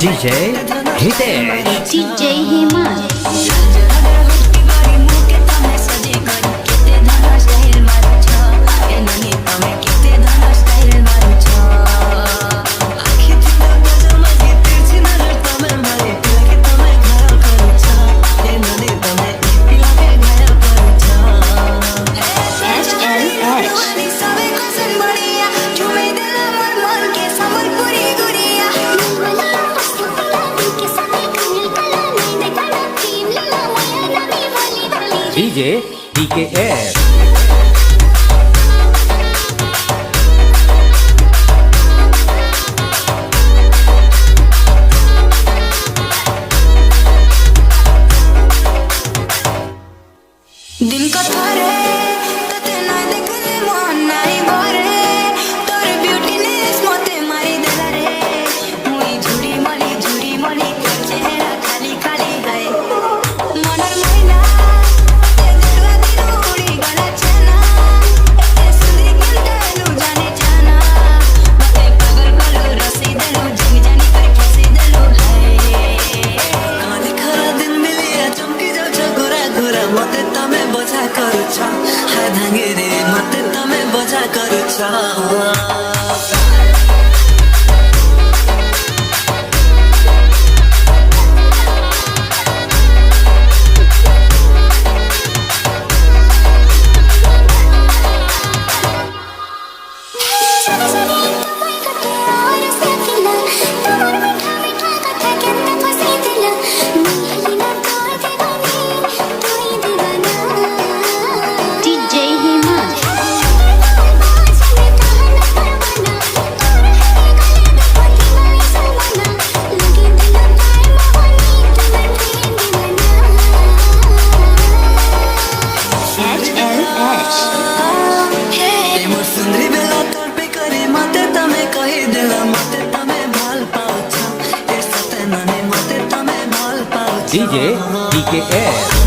DJ Hitesh, DJ Himan, DJ DKS, दिन को थारे तते ना देखले मन नाई भरे तोर ब्यूटीनेस मते मारी देला रे मुई झुरी मली चेहरा खाली खाली है मनर मैना ते देवा दिन उड़ी गला छना एते सुंदरी केंतलु जाने जाना मते पागल कलु रसी देलु जंग जानी कर फसी देलु है काली खरा दिन मिलिया चमकी जाउ छ गोरा गोरा मते तमे बोझा करुछ हाय धांगे रे मते तमे बोझा करुछ DJ Himan, HLH, ए मोर सुंदरी बेला तोर पे करे मते तमे कहि देला मते तमे भाल पाउछ ए सते नने मते तमे भाल पाउछ DJ DKS.